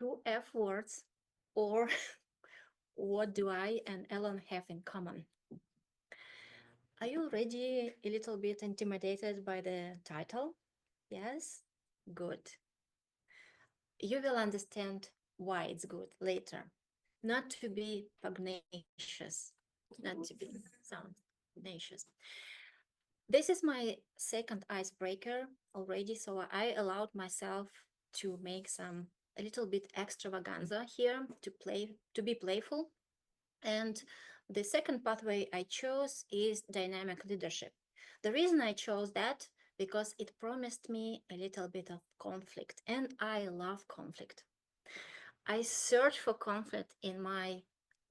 two F words, or what do I and Elon have in common? Are you already a little bit intimidated by the title? Yes? Good. You will understand why it's good later. Not to be pugnacious, not to be sound pugnacious. This is my second icebreaker already, so I allowed myself to make some a little bit extravaganza here to be playful. And the second pathway I chose is dynamic leadership. The reason I chose that because it promised me a little bit of conflict, and I love conflict. I search for conflict in my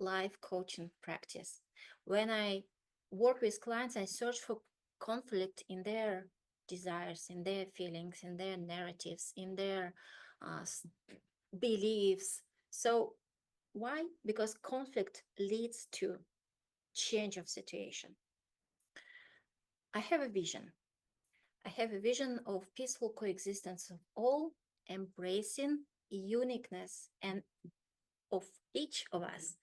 life coaching practice. When I work with clients, I search for conflict in their desires, in their feelings, in their narratives, in their uh, beliefs. So why? Because conflict leads to change of situation. I have a vision. I have a vision of peaceful coexistence of all, embracing uniqueness and of each of us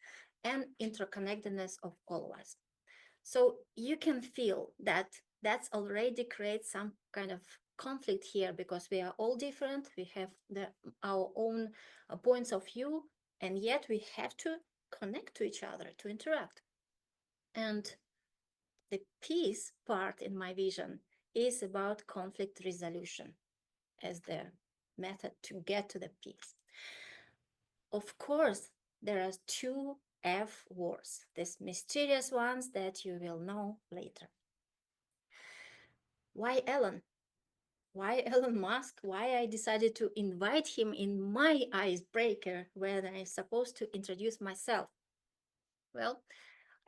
and interconnectedness of all of us. So you can feel that that's already creates some kind of conflict here because we are all different. We have our own points of view, and yet we have to connect to each other to interact. And the peace part in my vision is about conflict resolution as the method to get to the peace. Of course, there are two F words, these mysterious ones that you will know later. Why Elon? Why Elon Musk? Why I decided to invite him in my icebreaker when I'm supposed to introduce myself? Well,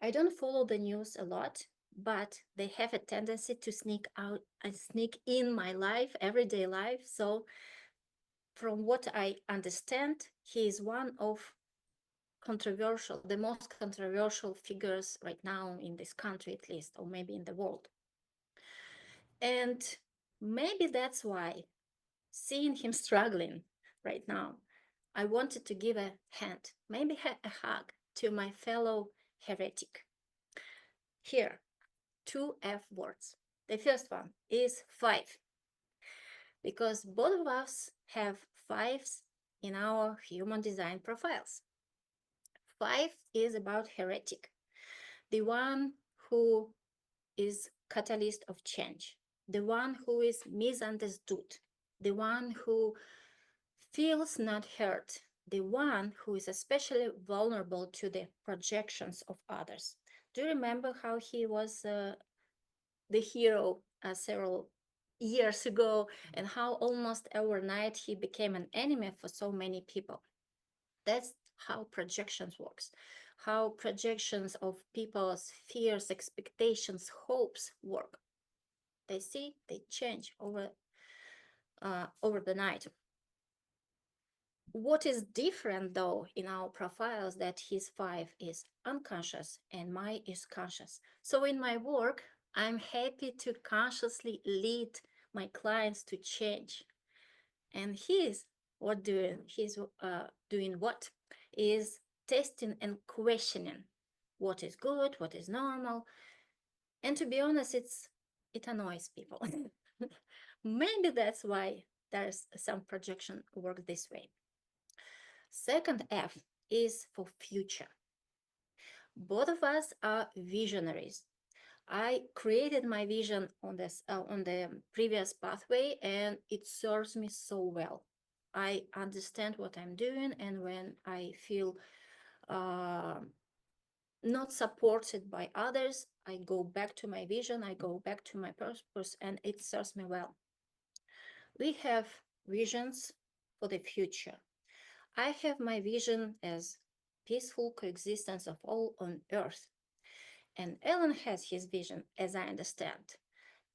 I don't follow the news a lot, but they have a tendency to sneak out and sneak in my life, everyday life. So from what I understand, he is one of the most controversial figures right now in this country, at least, or maybe in the world. And maybe that's why, seeing him struggling right now, I wanted to give a hand, maybe a hug to my fellow heretic. Here, two F words. The first one is five, because both of us have fives in our human design profiles. Five is about heretic, the one who is catalyst of change, the one who is misunderstood, the one who feels not heard, the one who is especially vulnerable to the projections of others. Do you remember how he was the hero several years ago, and how almost overnight he became an enemy for so many people? That's how projections works, how projections of people's fears, expectations, hopes work. They change over the night. What is different though in our profiles that his five is unconscious and my is conscious. So in my work, I'm happy to consciously lead my clients to change. And he's doing what is testing and questioning what is good, what is normal. And to be honest, it annoys people. Maybe that's why there's some projection work this way. Second F is for future. Both of us are visionaries. I created my vision on the previous pathway, and it serves me so well. I understand what I'm doing, and when I feel not supported by others, I go back to my vision, I go back to my purpose, and it serves me well. We have visions for the future. I have my vision as peaceful coexistence of all on earth. And Elon has his vision, as I understand,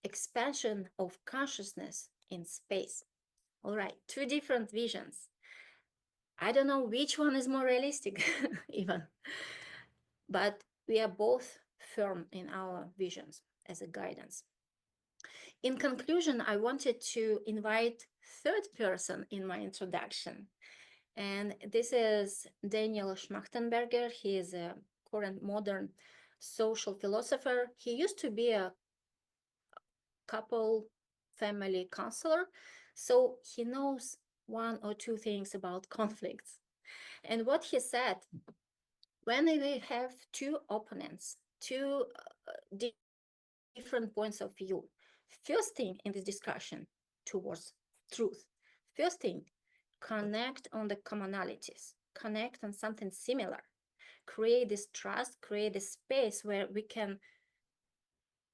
expansion of consciousness in space. All right, two different visions. I don't know which one is more realistic, even, but we are both firm in our visions as a guidance. In conclusion, I wanted to invite third person in my introduction, And this is Daniel Schmachtenberger. He is a current modern social philosopher. He used to be a couple family counselor, so he knows one or two things about conflicts. And what he said, when we have two opponents, two different points of view, first thing in this discussion towards truth, first thing, connect on the commonalities, connect on something similar, create this trust, create a space where we can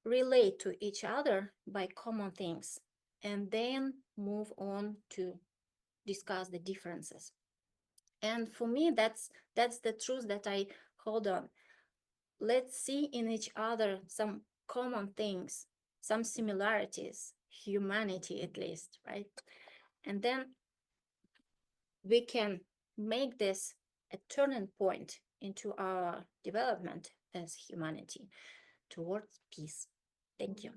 relate to each other by common things, and then move on to discuss the differences. And for me, that's the truth that I hold on. Let's see in each other some common things, some similarities, humanity at least, right? And then we can make this a turning point into our development as humanity towards peace. Thank you.